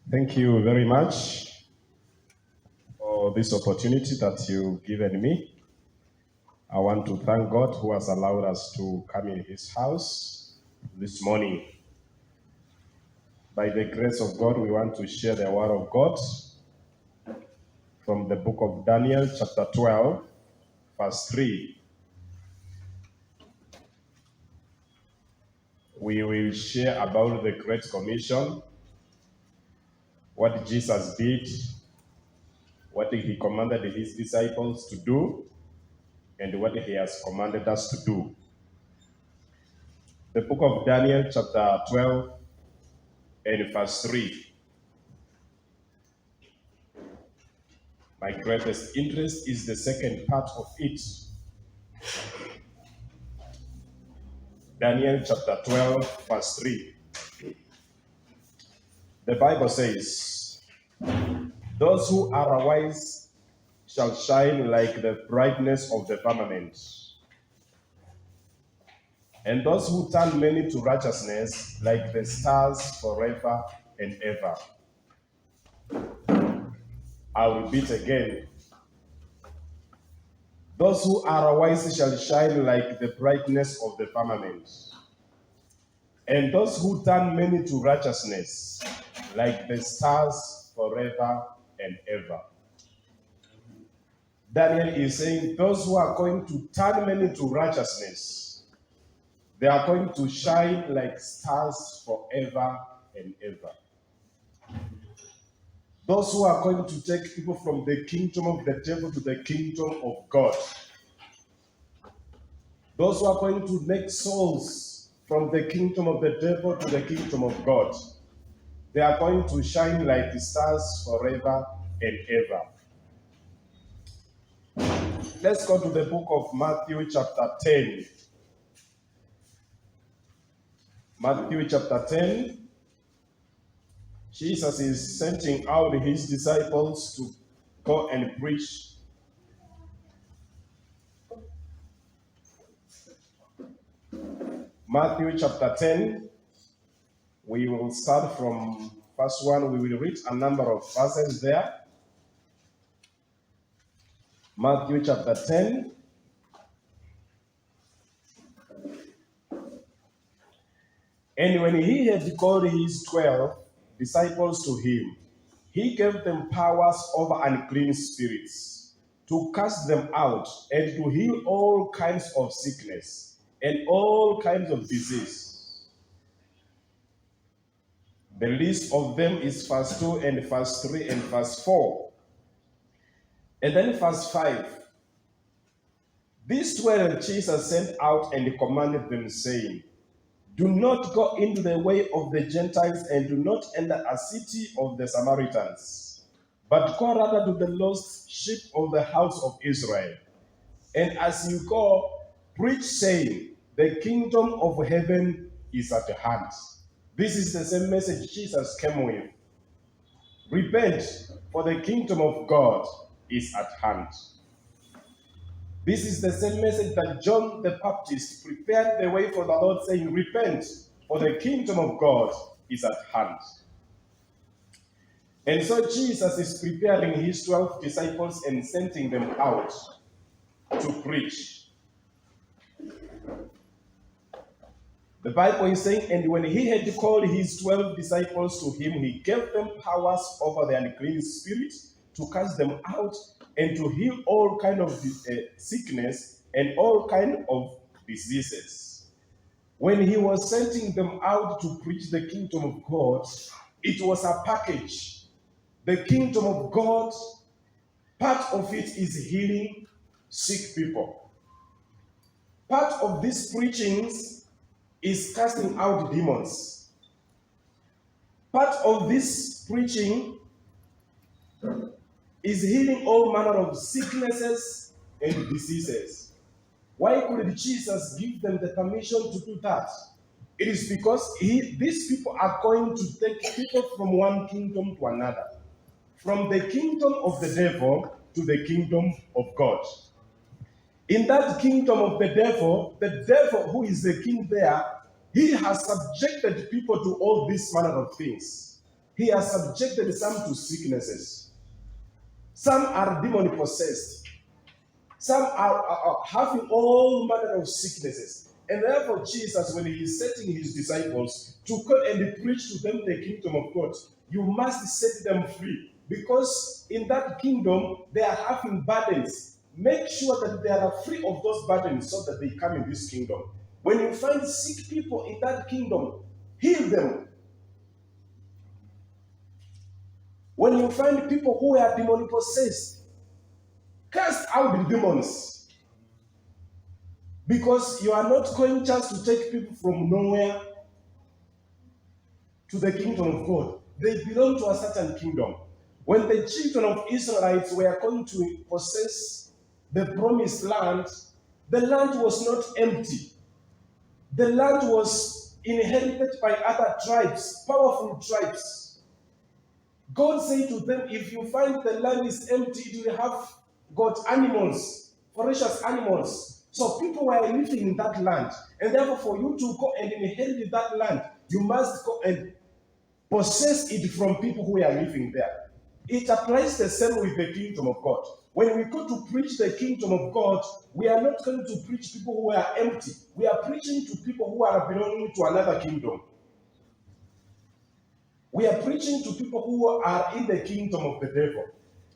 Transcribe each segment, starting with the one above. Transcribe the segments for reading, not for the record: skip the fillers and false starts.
Thank you very much for this opportunity that you've given me. I want to thank God who has allowed us to come in his house this morning. By the grace of God, we want to share the word of God from the book of Daniel, chapter 12, verse 3. We will share about the Great Commission, what Jesus did, what he commanded his disciples to do, and what he has commanded us to do. The book of Daniel, chapter 12, and verse 3. My greatest interest is the second part of it. Daniel chapter 12, verse 3. The Bible says, "Those who are wise shall shine like the brightness of the firmament, and those who turn many to righteousness like the stars forever and ever." I will repeat again. Those who are wise shall shine like the brightness of the firmament, and those who turn many to righteousness like the stars forever and ever. Daniel is saying those who are going to turn many to righteousness, they are going to shine like stars forever and ever. Those who are going to take people from the kingdom of the devil to the kingdom of God. Those who are going to make souls from the kingdom of the devil to the kingdom of God. They are going to shine like the stars forever and ever. Let's go to the book of Matthew chapter 10. Matthew chapter 10. Jesus is sending out his disciples to go and preach. Matthew chapter 10. We will start from verse 1. We will read a number of verses there. Matthew chapter 10. And when he had called his 12 disciples to him, he gave them powers over unclean spirits, to cast them out, and to heal all kinds of sickness and all kinds of disease. The list of them is verse 2 and verse 3 and verse 4. And then verse 5. These 12 Jesus sent out and commanded them, saying, "Do not go into the way of the Gentiles, and do not enter a city of the Samaritans, but go rather to the lost sheep of the house of Israel. And as you go, preach, saying, the kingdom of heaven is at hand." This is the same message Jesus came with. Repent, for the kingdom of God is at hand. This is the same message that John the Baptist prepared the way for the Lord, saying, "Repent, for the kingdom of God is at hand." And so Jesus is preparing his 12 disciples and sending them out to preach. The Bible is saying, and when he had called his 12 disciples to him, he gave them powers over the unclean spirit, to cast them out, and to heal all kind of sickness and all kind of diseases. When he was sending them out to preach the kingdom of God, it was a package. The kingdom of God, part of it is healing sick people. Part of these preachings is casting out demons. Part of this preaching is healing all manner of sicknesses and diseases. Why could Jesus give them the permission to do that? It is because these people are going to take people from one kingdom to another. From the kingdom of the devil to the kingdom of God. In that kingdom of the devil who is the king there, he has subjected people to all these manner of things. He has subjected some to sicknesses. Some are demon possessed. Some are having all manner of sicknesses. And therefore, Jesus, when he is setting his disciples to go and preach to them the kingdom of God, you must set them free. Because in that kingdom, they are having burdens. Make sure that they are free of those burdens so that they come in this kingdom. When you find sick people in that kingdom, heal them. When you find people who are demon possessed, cast out the demons. Because you are not going just to take people from nowhere to the kingdom of God. They belong to a certain kingdom. When the children of Israelites were going to possess the promised land, the land was not empty. The land was inherited by other tribes, powerful tribes. God said to them, if you find the land is empty, it will have got animals, ferocious animals. So people were living in that land. And therefore, for you to go and inherit that land, you must go and possess it from people who are living there. It applies the same with the kingdom of God. When we go to preach the kingdom of God, we are not going to preach people who are empty. We are preaching to people who are belonging to another kingdom. We are preaching to people who are in the kingdom of the devil.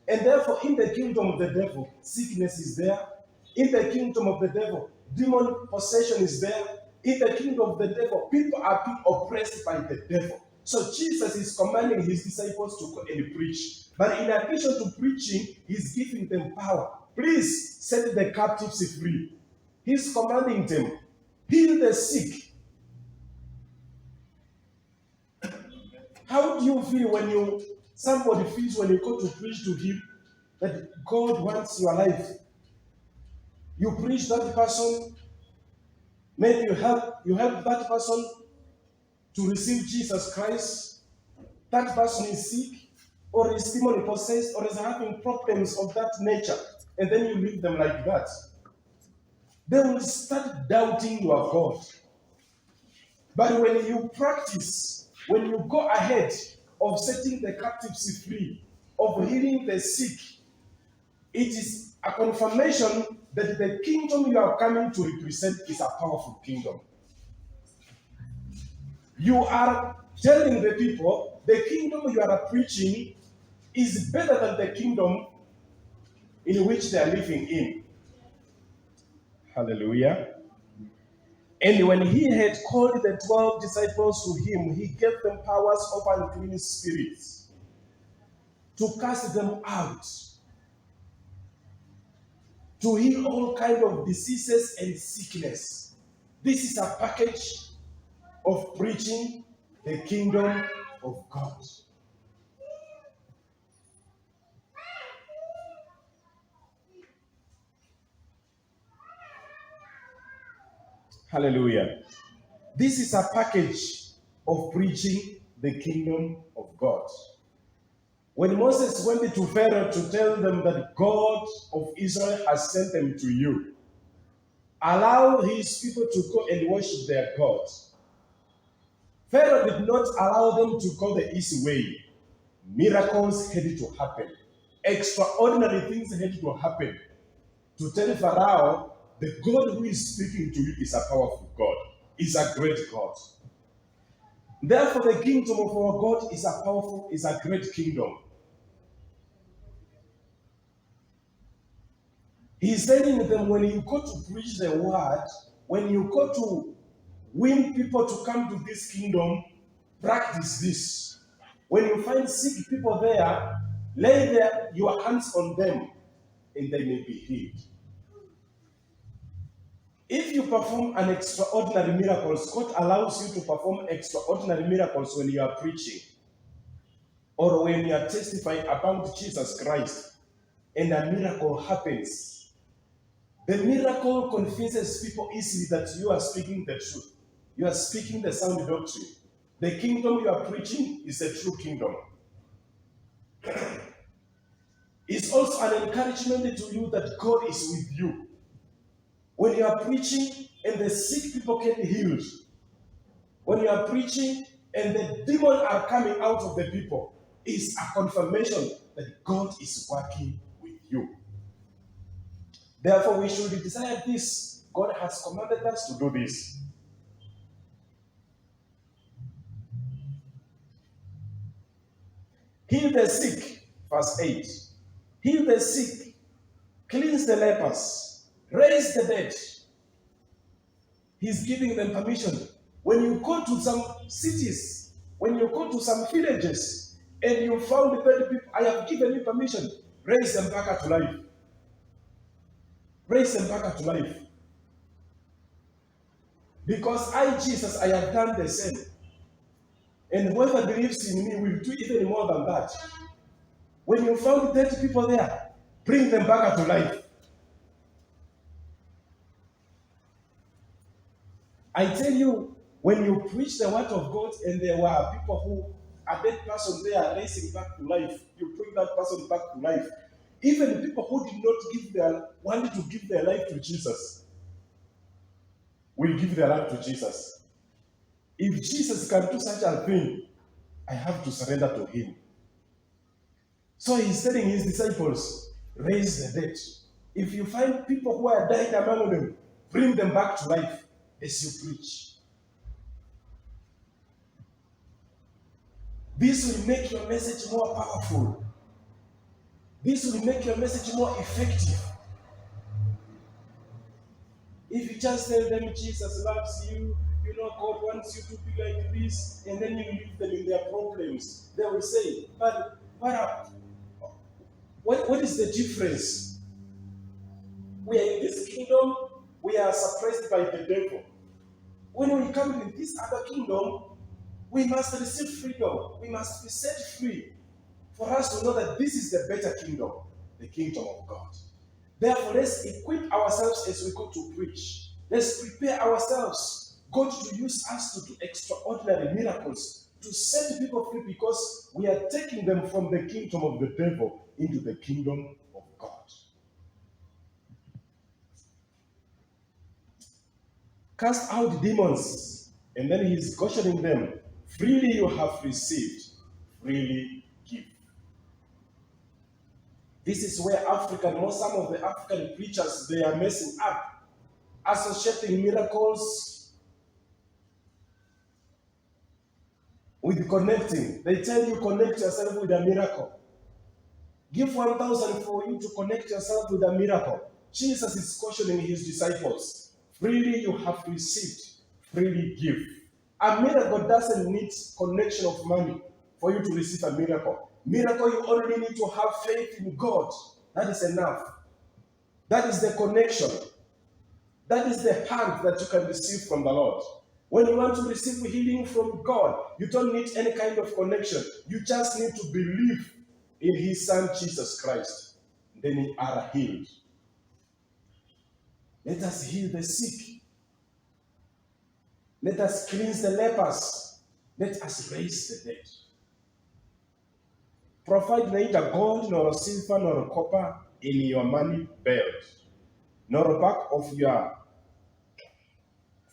And therefore, in the kingdom of the devil, sickness is there. In the kingdom of the devil, demon possession is there. In the kingdom of the devil, people are being oppressed by the devil. So Jesus is commanding his disciples to go and preach. But in addition to preaching, he's giving them power. Please set the captives free. He's commanding them, heal the sick. How do you feel when somebody feels when you go to preach to him that God wants your life? You preach that person, maybe you help that person to receive Jesus Christ. That person is sick, or is demon possessed, or is having problems of that nature, and then you leave them like that. They will start doubting your God. But when you practice, when you go ahead of setting the captives free, of healing the sick, it is a confirmation that the kingdom you are coming to represent is a powerful kingdom. You are telling the people the kingdom you are preaching is better than the kingdom in which they are living in. Hallelujah. And when he had called the 12 disciples to him, he gave them powers over unclean spirits to cast them out, to heal all kinds of diseases and sickness. This is a package of preaching the kingdom of God. Hallelujah. This is a package of preaching the kingdom of God. When Moses went to Pharaoh to tell them that God of Israel has sent them to you, allow his people to go and worship their God. Pharaoh did not allow them to go the easy way. Miracles had to happen. Extraordinary things had to happen to tell Pharaoh, the God who is speaking to you is a powerful God, is a great God. Therefore, the kingdom of our God is a great kingdom. He's telling them, when you go to preach the word, when you go to win people to come to this kingdom, practice this. When you find sick people there, lay your hands on them and they may be healed. If you perform an extraordinary miracle, God allows you to perform extraordinary miracles when you are preaching or when you are testifying about Jesus Christ, and a miracle happens. The miracle convinces people easily that you are speaking the truth. You are speaking the sound doctrine. The kingdom you are preaching is a true kingdom. It's also an encouragement to you that God is with you. When you are preaching and the sick people get healed, when you are preaching and the demons are coming out of the people, is a confirmation that God is working with you. Therefore, we should desire this. God has commanded us to do this. Heal the sick, verse 8. Heal the sick, cleanse the lepers, raise the dead. He's giving them permission. When you go to some cities, when you go to some villages, and you found 30 people, I have given you permission, raise them back to life. Raise them back to life. Because I, Jesus, I have done the same. And whoever believes in me will do even more than that. When you found 30 people there, bring them back to life. I tell you, when you preach the word of God and there were people who, a dead person there raising back to life, you bring that person back to life. Even people who did not wanted to give their life to Jesus, will give their life to Jesus. If Jesus can do such a thing, I have to surrender to him. So he's telling his disciples, raise the dead. If you find people who are died among them, bring them back to life as you preach. This will make your message more powerful. This will make your message more effective. If you just tell them Jesus loves you, you know God wants you to be like this, and then you leave them in their problems, they will say, but what is the difference? We are in this kingdom, we are suppressed by the devil. When we come in this other kingdom, we must receive freedom. We must be set free for us to know that this is the better kingdom, the kingdom of God. Therefore, let's equip ourselves as we go to preach. Let's prepare ourselves. God to use us to do extraordinary miracles, to set people free, because we are taking them from the kingdom of the devil into the kingdom of God. Cast out demons, and then he's cautioning them. Freely you have received, freely give. This is where some of the African preachers, they are messing up, associating miracles with connecting. They tell you connect yourself with a miracle. Give 1,000 for you to connect yourself with a miracle. Jesus is cautioning his disciples. Freely you have received, freely give. A miracle doesn't need connection of money for you to receive a miracle. Miracle, you only need to have faith in God. That is enough. That is the connection. That is the hand that you can receive from the Lord. When you want to receive healing from God, you don't need any kind of connection. You just need to believe in his Son, Jesus Christ. Then you are healed. Let us heal the sick. Let us cleanse the lepers. Let us raise the dead. Provide neither gold nor silver nor copper in your money belt, nor a bag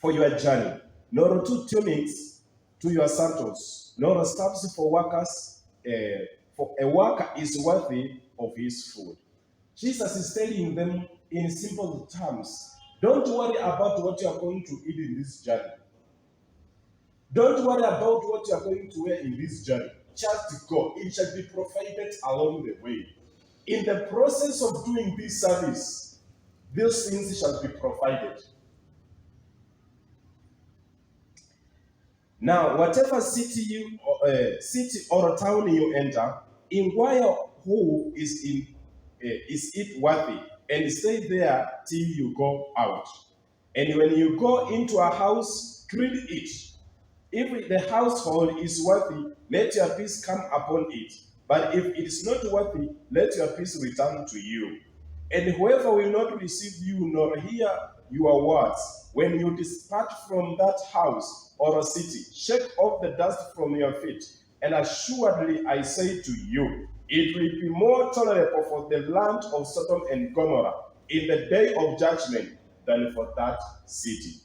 for your journey, nor 2 tunics to your sandals, nor staffs for workers, for a worker is worthy of his food. Jesus is telling them in simple terms, don't worry about what you are going to eat in this journey. Don't worry about what you are going to wear in this journey. Just go. It shall be provided along the way. In the process of doing this service, these things shall be provided. Now, whatever city or town you enter, inquire who is it worthy, and stay there till you go out. And when you go into a house, greet it. If the household is worthy, let your peace come upon it. But if it is not worthy, let your peace return to you. And whoever will not receive you nor hear your words, when you depart from that house or a city, shake off the dust from your feet. And assuredly I say to you, it will be more tolerable for the land of Sodom and Gomorrah in the day of judgment than for that city.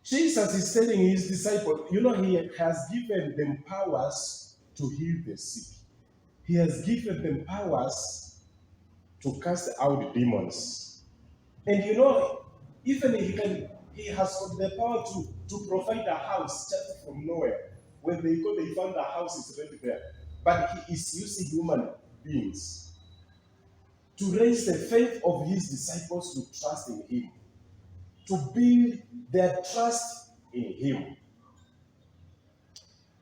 Jesus is telling his disciples, he has given them powers to heal the sick. He has given them powers to cast out demons. And even he has got the power to provide a house just from nowhere. When they go, they found a house is ready there. But he is using human beings to raise the faith of his disciples to trust in him, to build their trust in him.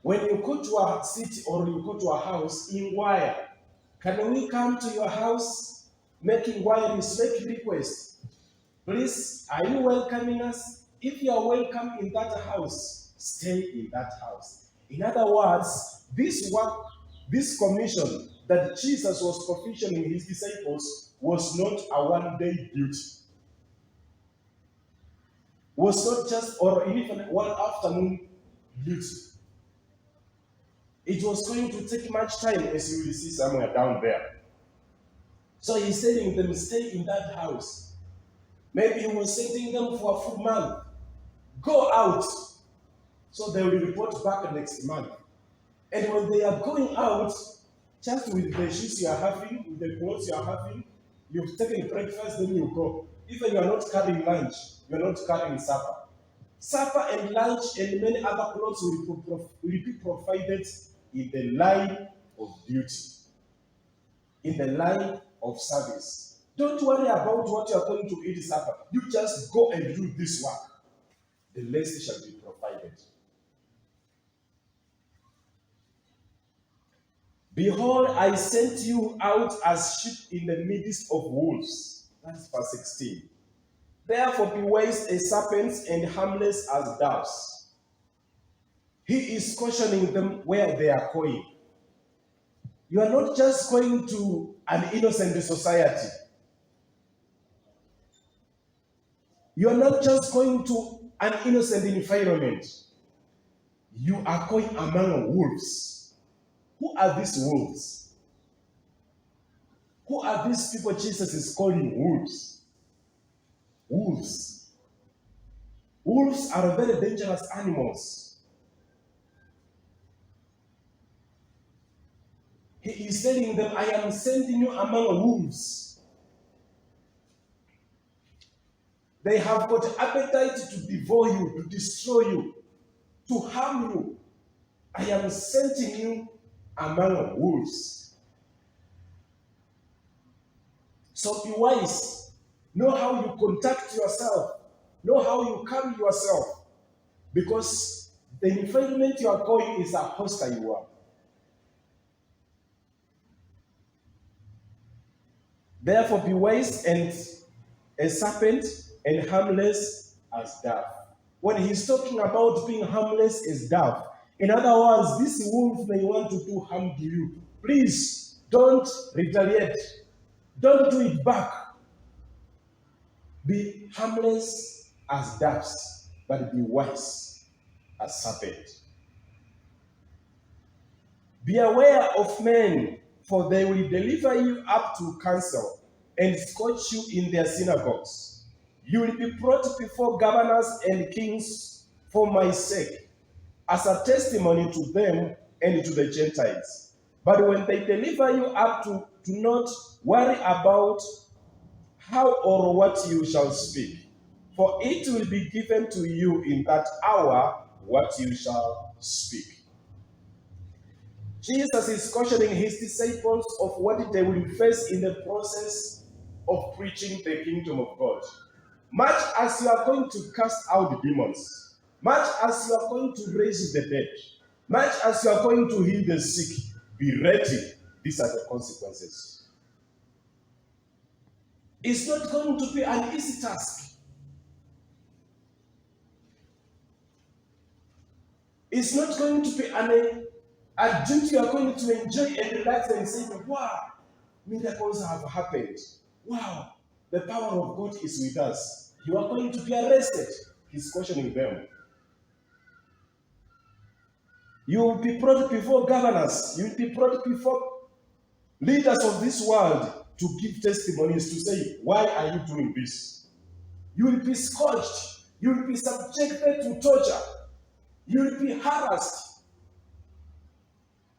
When you go to a city or you go to a house, inquire, can we come to your house? Make inquiries, make requests. Please, are you welcoming us? If you are welcome in that house, stay in that house. In other words, this work, this commission that Jesus was commissioning his disciples was not a one-day duty. Was not just or even one afternoon duty. It was going to take much time, as you will see somewhere down there. So he's telling them, stay in that house. Maybe he was sending them for a full month. Go out. So they will report back next month. And when they are going out, just with the shoes you are having, with the clothes you are having, you've taken breakfast, then you go. Even you are not carrying lunch, you are not carrying supper. Supper and lunch and many other clothes will be provided in the line of duty, in the line of service. Don't worry about what you are going to eat supper. You just go and do this work. The rest shall be provided. Behold, I sent you out as sheep in the midst of wolves. That's verse 16. Therefore be wise as serpents and harmless as doves. He is cautioning them where they are going. You are not just going to an innocent society. You are not just going to an innocent environment. You are going among wolves. Who are these wolves? Who are these people Jesus is calling wolves? Wolves. Wolves are very dangerous animals. He is telling them, I am sending you among wolves. They have got appetite to devour you, to destroy you, to harm you. I am sending you among wolves. So be wise. Know how you conduct yourself. Know how you carry yourself. Because the environment you are going is a hostile one. Therefore be wise and a serpent and harmless as dove. When he's talking about being harmless as dove, in other words, this wolf may want to do harm to you. Please don't retaliate. Don't do it back. Be harmless as doves, but be wise as serpent. Be aware of men, for they will deliver you up to council and scourge you in their synagogues. You will be brought before governors and kings for my sake, as a testimony to them and to the Gentiles. But when they deliver you up do not worry about how or what you shall speak, for it will be given to you in that hour what you shall speak. Jesus is cautioning his disciples of what they will face in the process of preaching the kingdom of God. Much as you are going to cast out demons, much as you are going to raise the dead, much as you are going to heal the sick, be ready. These are the consequences. It's not going to be an easy task. It's not going to be a duty you are going to enjoy and relax and say, wow, miracles have happened. Wow, the power of God is with us. You are going to be arrested. He's cautioning them. You will be brought before governors. You will be brought before leaders of this world to give testimonies, to say, why are you doing this? You will be scourged. You will be subjected to torture. You will be harassed.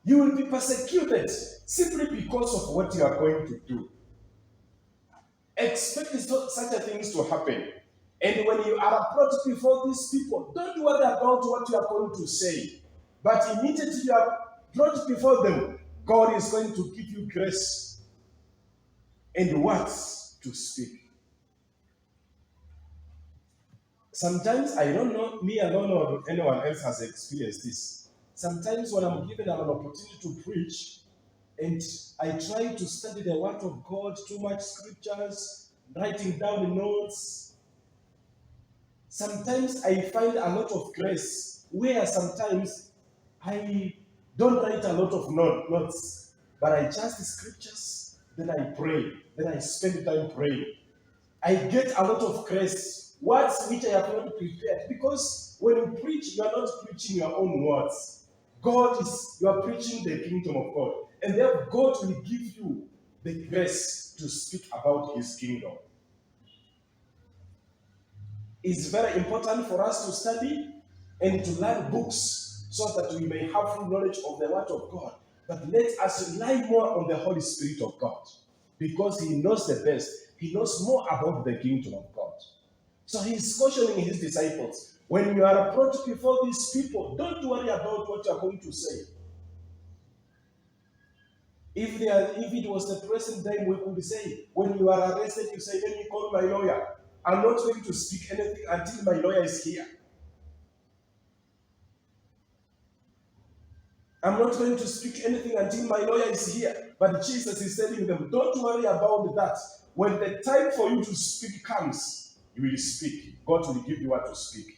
You will be persecuted simply because of what you are going to do. Expect such a things to happen. And when you are approached before these people, don't worry about what you are going to say. But immediately you are brought before them, God is going to give you grace and words to speak. Sometimes, I don't know, me alone or anyone else has experienced this. Sometimes when I'm given an opportunity to preach, and I try to study the Word of God, too much scriptures, writing down the notes, sometimes I find a lot of grace, where sometimes I don't write a lot of notes, but I just the scriptures, then I pray, then I spend time praying. I get a lot of grace, words which I have not prepared, because when you preach, you are not preaching your own words. You are preaching the kingdom of God, and therefore God will give you the grace to speak about His kingdom. It's very important for us to study and to learn books so that we may have full knowledge of the Word of God. But let us rely more on the Holy Spirit of God, because He knows the best. He knows more about the kingdom of God. So He's cautioning His disciples, when you are approached before these people, don't worry about what you are going to say. If it was the present time, we could say, when you are arrested, you say, let me call my lawyer. I'm not going to speak anything until my lawyer is here. I'm not going to speak anything until my lawyer is here. But Jesus is telling them, don't worry about that. When the time for you to speak comes, you will speak. God will give you what to speak.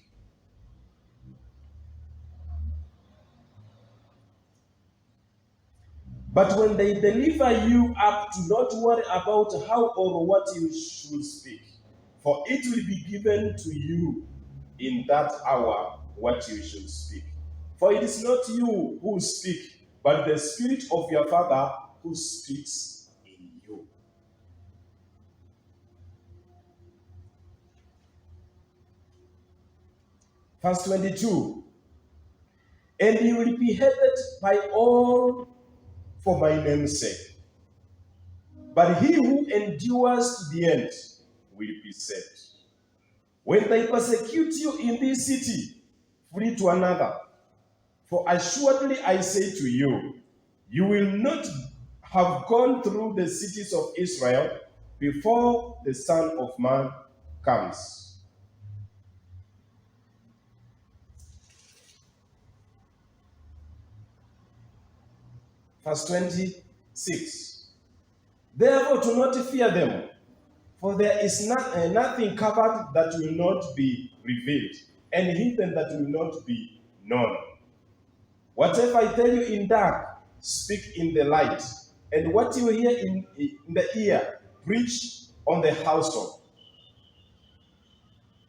But when they deliver you up, do not worry about how or what you should speak, for it will be given to you in that hour what you should speak. For it is not you who speak, but the Spirit of your Father who speaks in you. Verse 22. And you will be hated by all for my name's sake. But he who endures to the end will be saved. When they persecute you in this city, flee to another. For assuredly I say to you, you will not have gone through the cities of Israel before the Son of Man comes. Verse 26. Therefore do not fear them, for there is nothing covered that will not be revealed, and hidden that will not be known. Whatever I tell you in dark, speak in the light, and what you hear in the ear, preach on the housetop.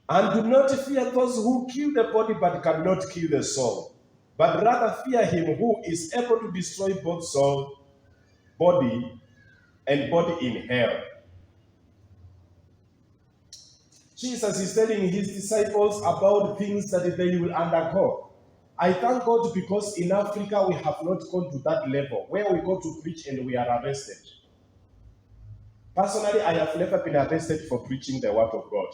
And do not fear those who kill the body but cannot kill the soul, but rather fear him who is able to destroy both soul, body, and body in hell. Jesus is telling his disciples about things that they will undergo. I thank God because in Africa we have not gone to that level where we go to preach and we are arrested. Personally, I have never been arrested for preaching the word of God.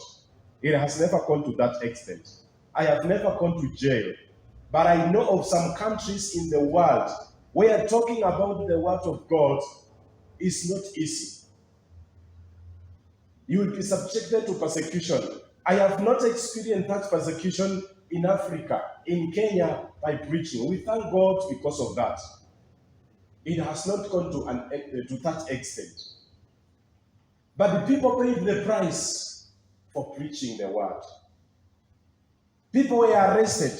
It has never gone to that extent. I have never gone to jail. But I know of some countries in the world where talking about the word of God is not easy. You will be subjected to persecution. I have not experienced that persecution in Africa, in Kenya, by preaching. We thank God because of that. It has not gone to that extent. But the people paid the price for preaching the word. People were arrested.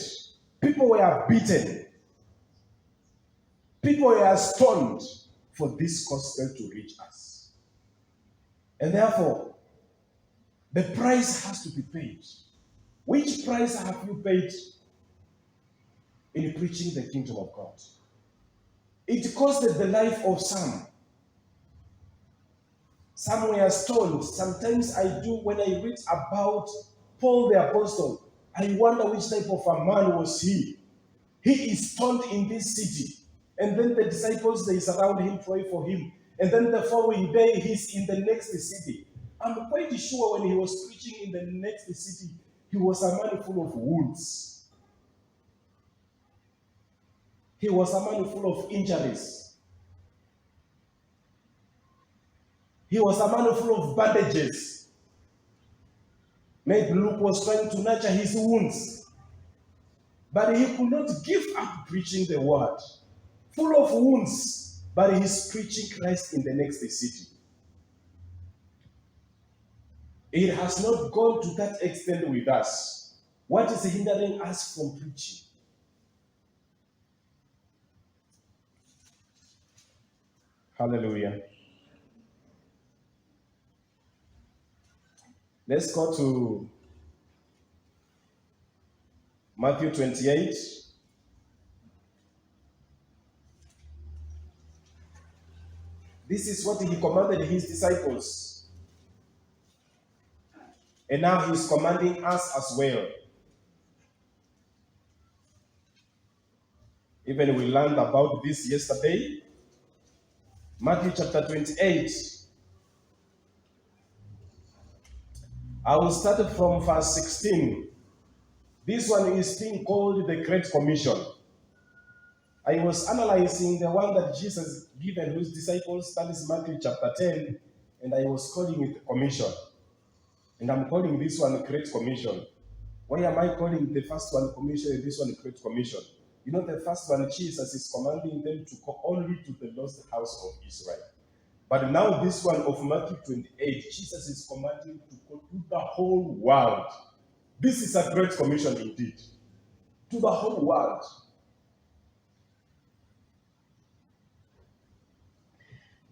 People were beaten. People were stoned for this gospel to reach us. And therefore, the price has to be paid. Which price have you paid in preaching the kingdom of God? It costed the life of some. Some were stoned. Sometimes I do, when I read about Paul the apostle, I wonder which type of a man was he. He is stoned in this city. And then the disciples, they surround him, pray for him. And then the following day, he's in the next city. I'm quite sure when he was preaching in the next city, he was a man full of wounds. He was a man full of injuries. He was a man full of bandages. Maybe Luke was trying to nurture his wounds. But he could not give up preaching the word. Full of wounds, but he's preaching Christ in the next city. It has not gone to that extent with us. What is hindering us from preaching? Hallelujah. Let's go to Matthew 28. This is what he commanded his disciples. And now he's commanding us as well. Even we learned about this yesterday. Matthew chapter 28. I will start from verse 16. This one is being called the Great Commission. I was analyzing the one that Jesus given his disciples, that is Matthew chapter 10, and I was calling it Commission. And I'm calling this one Great Commission. Why am I calling the first one Commission and this one Great Commission? You know, the first one, Jesus is commanding them to go only to the lost house of Israel. But now this one of Matthew 28, Jesus is commanding to go to the whole world. This is a Great Commission indeed. To the whole world.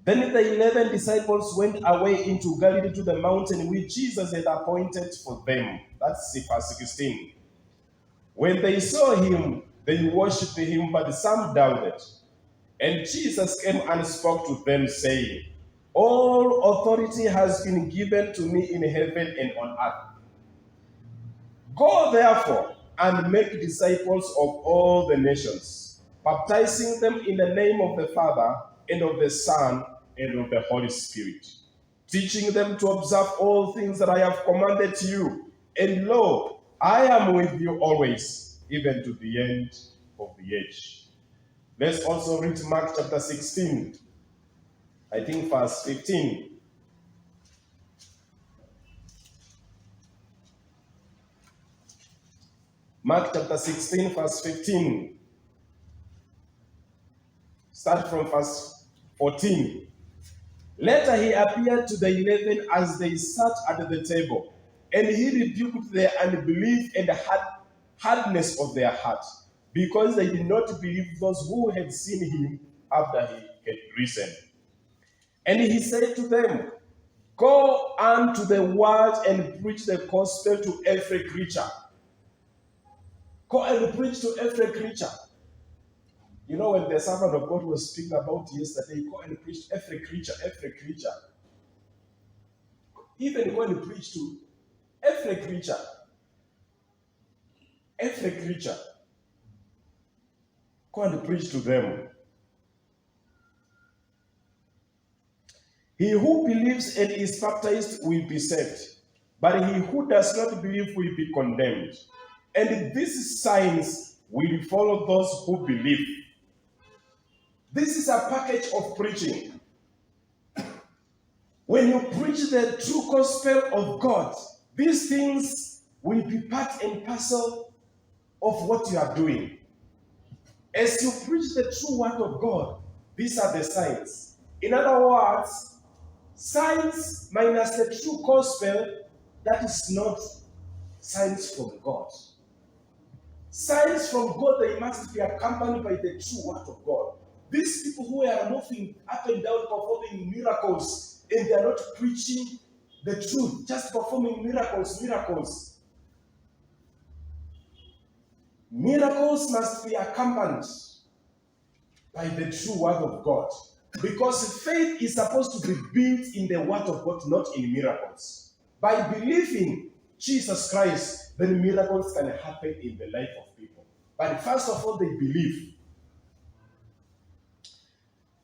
Then the 11 disciples went away into Galilee to the mountain which Jesus had appointed for them. That's verse 16. When they saw him, they worshipped him, but some doubted. And Jesus came and spoke to them, saying, all authority has been given to me in heaven and on earth. Go therefore and make disciples of all the nations, baptizing them in the name of the Father and of the Son and of the Holy Spirit, teaching them to observe all things that I have commanded to you. And lo, I am with you always, even to the end of the age. Let's also read Mark chapter 16. I think verse 15. Mark chapter 16, verse 15. Start from verse 14. Later he appeared to the 11 as they sat at the table, and he rebuked their unbelief and hardness of their heart, because they did not believe those who had seen him after he had risen. And he said to them, go unto the world and preach the gospel to every creature. Go and preach to every creature. You know, when the servant of God was speaking about yesterday, go and preach to every creature, every creature. Even go and preach to every creature. Every creature. Go and preach to them. He who believes and is baptized will be saved, but he who does not believe will be condemned. And these signs will follow those who believe. This is a package of preaching. When you preach the true gospel of God, these things will be part and parcel of what you are doing. As you preach the true word of God, these are the signs. In other words, signs minus the true gospel, that is not signs from God. Signs from God, they must be accompanied by the true word of God. These people who are moving up and down performing miracles, and they are not preaching the truth, just performing miracles. Miracles must be accompanied by the true word of God. Because faith is supposed to be built in the word of God, not in miracles. By believing Jesus Christ, then miracles can happen in the life of people. But first of all, they believe.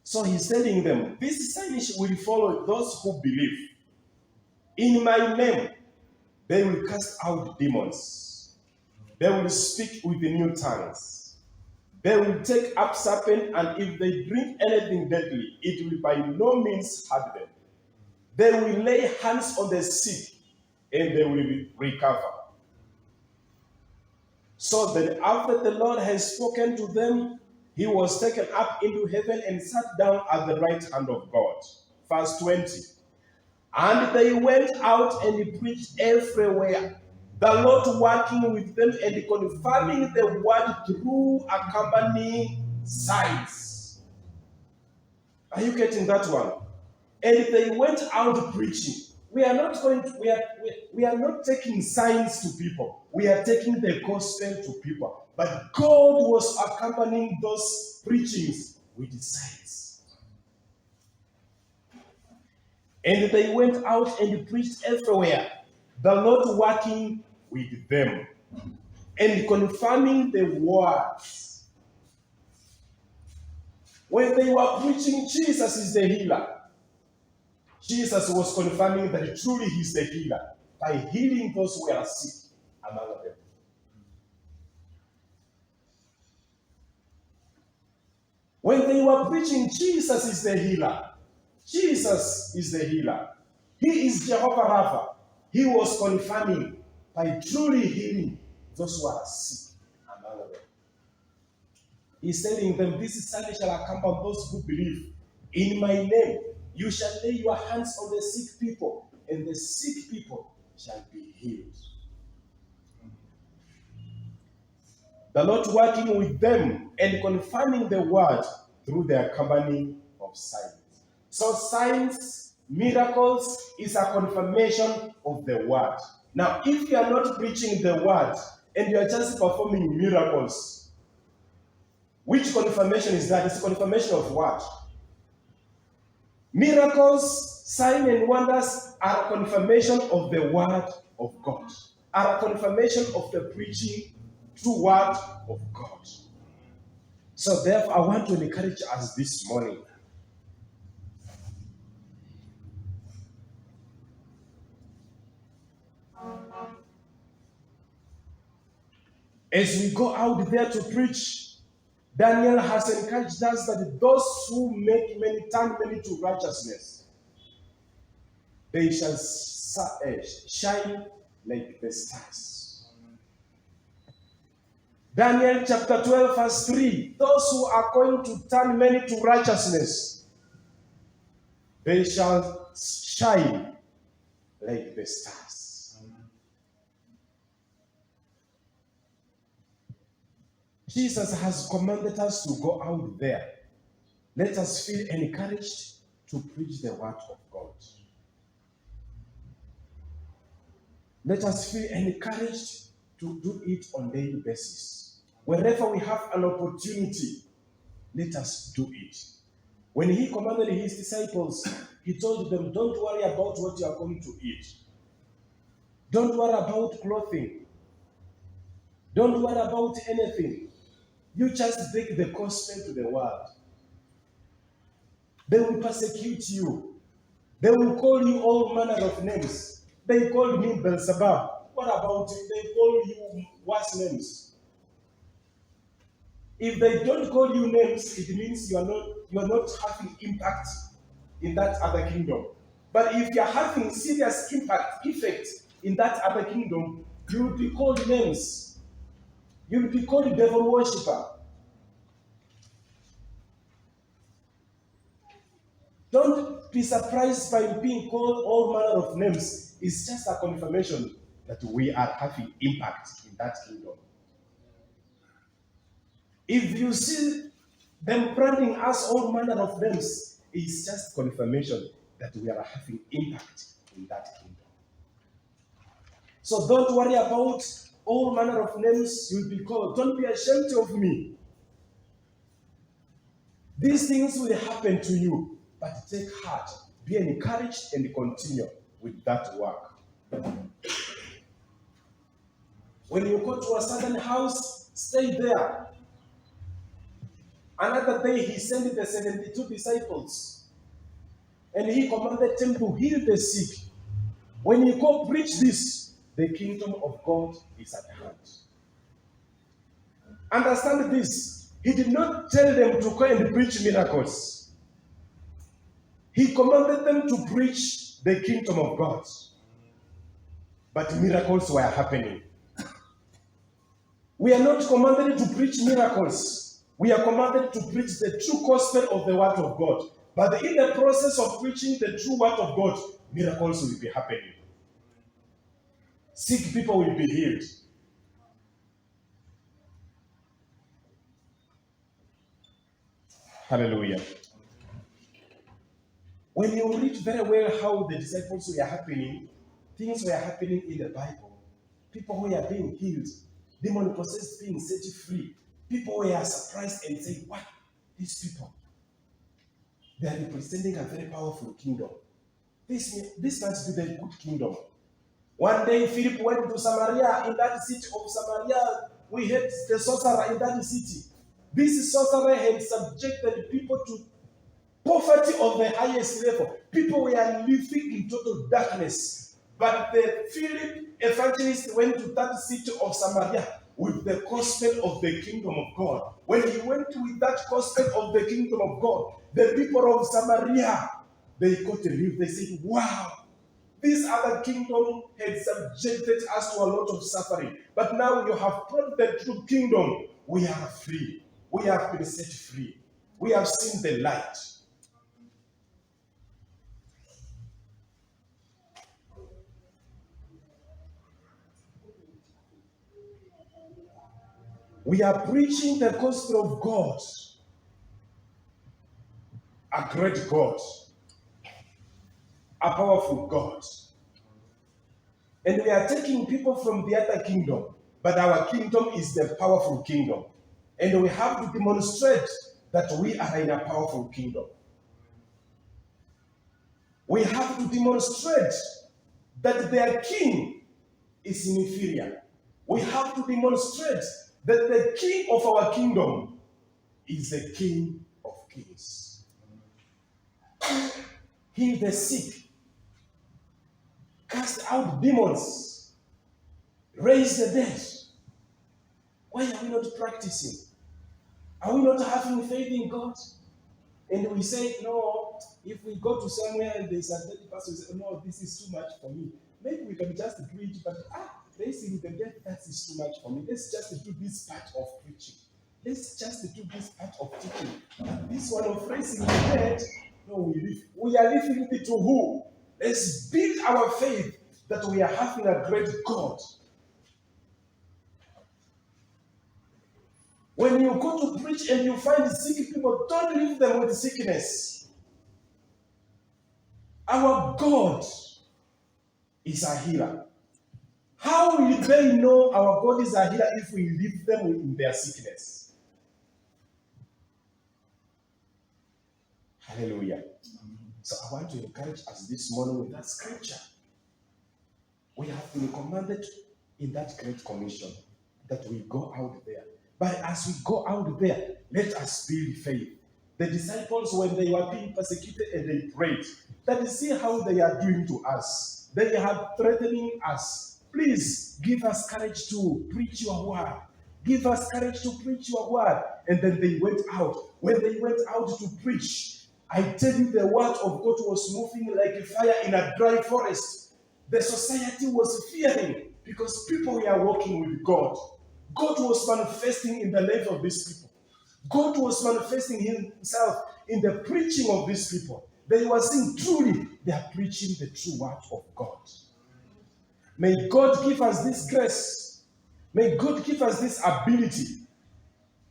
So he's telling them, this sign will follow those who believe. In my name, they will cast out demons. They will speak with the new tongues. They will take up serpent, and if they drink anything deadly, it will by no means hurt them. They will lay hands on the sick, and they will recover. So then after the Lord has spoken to them, he was taken up into heaven and sat down at the right hand of God. Verse 20. And they went out and preached everywhere, the Lord working with them and confirming the word through accompanying signs. Are you getting that one? And they went out preaching. We are not taking signs to people. We are taking the gospel to people. But God was accompanying those preachings with signs. And they went out and preached everywhere, the Lord working with them and confirming the words. When they were preaching, Jesus is the healer. Jesus was confirming that truly he's the healer by healing those who are sick among them. When they were preaching, Jesus is the healer. Jesus is the healer. He is Jehovah Rapha. He was confirming by truly healing those who are sick among them. He's telling them, this sign shall accompany those who believe. In my name, you shall lay your hands on the sick people, and the sick people shall be healed. The Lord working with them and confirming the word through the accompanying of signs. So signs, miracles is a confirmation of the word. Now, if you are not preaching the word and you are just performing miracles, which confirmation is that? It's a confirmation of what? Miracles, signs, and wonders are a confirmation of the word of God, are a confirmation of the preaching true word of God. So therefore, I want to encourage us this morning. As we go out there to preach, Daniel has encouraged us that those who make many turn many to righteousness, they shall shine like the stars. Daniel chapter 12 verse 3, those who are going to turn many to righteousness, they shall shine like the stars. Jesus has commanded us to go out there. Let us feel encouraged to preach the word of God. Let us feel encouraged to do it on a daily basis. Wherever we have an opportunity, let us do it. When he commanded his disciples, he told them, don't worry about what you are going to eat. Don't worry about clothing. Don't worry about anything. You just take the gospel to the world. They will persecute you. They will call you all manner of names. They called me Beelzebub. What about it? They call you worse names. If they don't call you names, it means you are not having impact in that other kingdom. But if you are having serious effect in that other kingdom, you will be called names. You will be called devil worshipper. Don't be surprised by being called all manner of names. It's just a confirmation that we are having impact in that kingdom. If you see them branding us all manner of names, it's just confirmation that we are having impact in that kingdom. So don't worry about all manner of names you'll be called. Don't be ashamed of me. These things will happen to you, but take heart, be encouraged, and continue with that work. When you go to a certain house, stay there. Another day, he sent the 72 disciples, and he commanded them to heal the sick. When you go preach this, the kingdom of God is at hand. Understand this. He did not tell them to go and preach miracles. He commanded them to preach the kingdom of God. But miracles were happening. We are not commanded to preach miracles. We are commanded to preach the true gospel of the word of God. But in the process of preaching the true word of God, miracles will be happening. Sick people will be healed. Hallelujah. When you read very well how the disciples were happening, things were happening in the Bible. People were being healed, demon-possessed being set free. People were surprised and said, "What? These people, they are representing a very powerful kingdom. This must be the good kingdom." One day, Philip went to Samaria. In that city of Samaria, we had the sorcerer in that city. This sorcerer had subjected people to poverty of the highest level. People were living in total darkness. But the Philip evangelist went to that city of Samaria with the gospel of the kingdom of God. When he went with that gospel of the kingdom of God, the people of Samaria, they got relief. They said, "Wow, this other kingdom had subjected us to a lot of suffering. But now you have brought the true kingdom. We are free. We have been set free. We have seen the light." We are preaching the gospel of God, a great God, a powerful God. And we are taking people from the other kingdom, but our kingdom is the powerful kingdom. And we have to demonstrate that we are in a powerful kingdom. We have to demonstrate that their king is inferior. We have to demonstrate that the king of our kingdom is the King of Kings. Heal the sick, cast out demons, raise the dead. Why are we not practicing? Are we not having faith in God? And we say, "No, if we go to somewhere and there's a dead person, we say, 'No, this is too much for me.' Maybe we can just preach, but raising the dead, that is too much for me. Let's just do this part of preaching. Let's just do this part of teaching. But this one of raising the dead, no, we are leaving it to who? Let's build our faith that we are having a great God." When you go to preach and you find sick people, don't leave them with sickness. Our God is a healer. How will they know our God is a healer if we leave them in their sickness? Hallelujah. So I want to encourage us this morning with that scripture. We have been commanded in that great commission that we go out there. But as we go out there, let us build faith. The disciples, when they were being persecuted and they prayed, that is, see how they are doing to us. They are threatening us. Please give us courage to preach your word. Give us courage to preach your word. And then they went out. When they went out to preach, I tell you, the word of God was moving like a fire in a dry forest. The society was fearing because people were walking with God. God was manifesting in the life of these people. God was manifesting himself in the preaching of these people. They were saying, truly, they are preaching the true word of God. May God give us this grace. May God give us this ability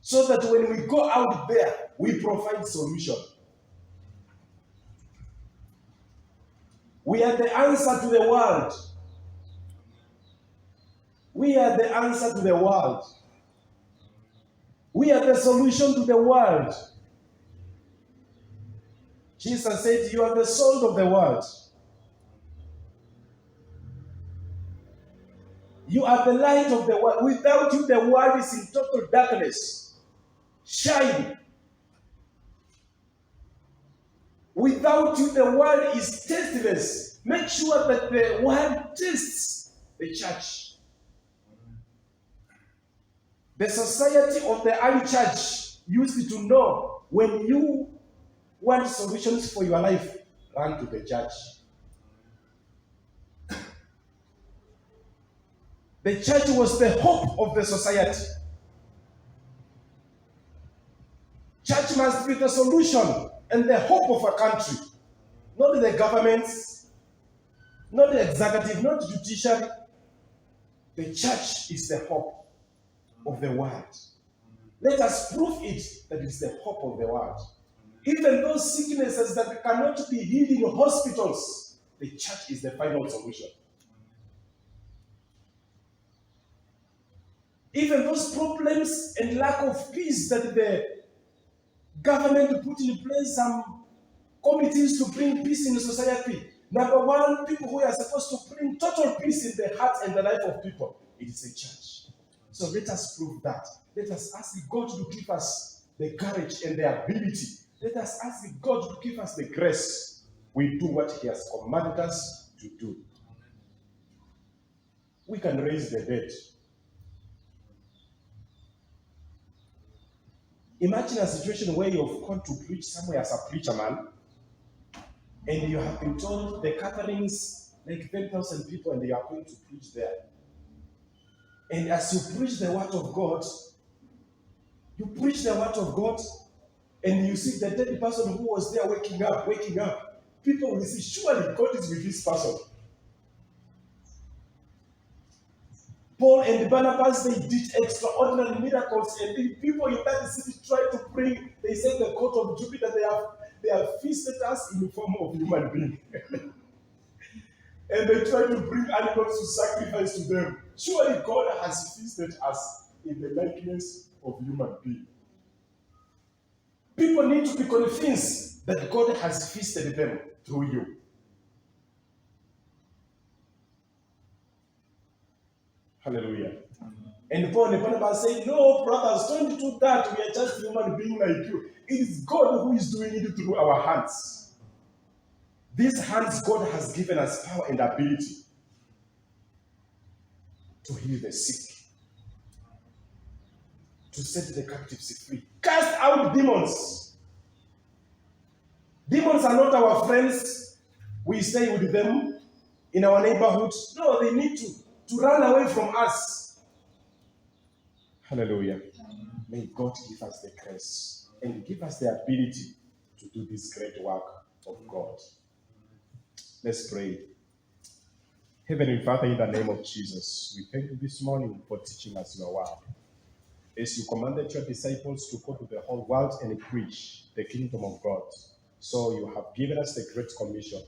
so that when we go out there, we provide solution. We are the answer to the world. We are the answer to the world. We are the solution to the world. Jesus said, "You are the salt of the world. You are the light of the world. Without you, the world is in total darkness. Shine. Without you, the world is tasteless. Make sure that the world tastes the church. The society of the early church used to know when you want solutions for your life, run to the church. The church was the hope of the society. Church must be the solution and the hope of a country. Not the governments, not the executive, not the judiciary. The church is the hope of the world. Let us prove it that it's the hope of the world. Even those sicknesses that cannot be healed in hospitals, the church is the final solution. Even those problems and lack of peace that the government put in place some committees to bring peace in society. Number one, people who are supposed to bring total peace in the heart and the life of people, it is a church. So let us prove that. Let us ask God to give us the courage and the ability. Let us ask God to give us the grace. We do what He has commanded us to do. We can raise the dead. Imagine a situation where you've gone to preach somewhere as a preacher man, and you have been told the gatherings like 10,000 people, and you are going to preach there. And as you preach the word of God, and you see the dead person who was there waking up. People will say, surely God is with this person. Paul and Barnabas, they did extraordinary miracles, and the people in that city tried to bring, they said the court of Jupiter, they have feasted us in the form of human being. And they tried to bring animals to sacrifice to them. Surely God has feasted us in the likeness of human being. People need to be convinced that God has feasted them through you. Hallelujah. And Paul and Barnabas say, no, brothers, don't do that. We are just human beings like you. It is God who is doing it through our hands. These hands, God has given us power and ability to heal the sick, to set the captives free, cast out demons. Demons are not our friends. We stay with them in our neighborhood. No, they need to run away from us. Hallelujah. May God give us the grace and give us the ability to do this great work of God. Let's pray. Heavenly Father, in the name of Jesus, we thank you this morning for teaching us your word. As you commanded your disciples to go to the whole world and preach the kingdom of God, so you have given us the great commission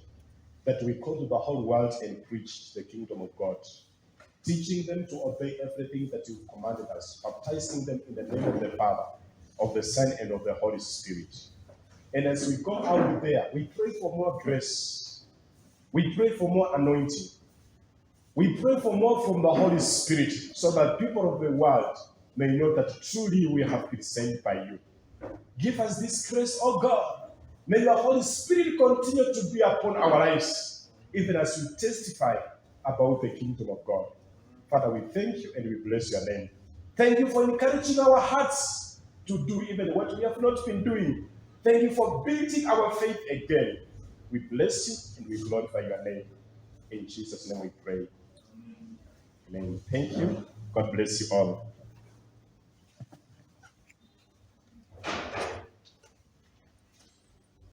that we go to the whole world and preach the kingdom of God, teaching them to obey everything that you've commanded us, baptizing them in the name of the Father, of the Son, and of the Holy Spirit. And as we go out there, we pray for more grace. We pray for more anointing. We pray for more from the Holy Spirit, so that people of the world may know that truly we have been sent by you. Give us this grace, oh God. May your Holy Spirit continue to be upon our lives, even as we testify about the kingdom of God. Father, we thank you and we bless your name. Thank you for encouraging our hearts to do even what we have not been doing. Thank you for building our faith again. We bless you and we glorify your name. In Jesus' name we pray. Amen. Thank you. God bless you all.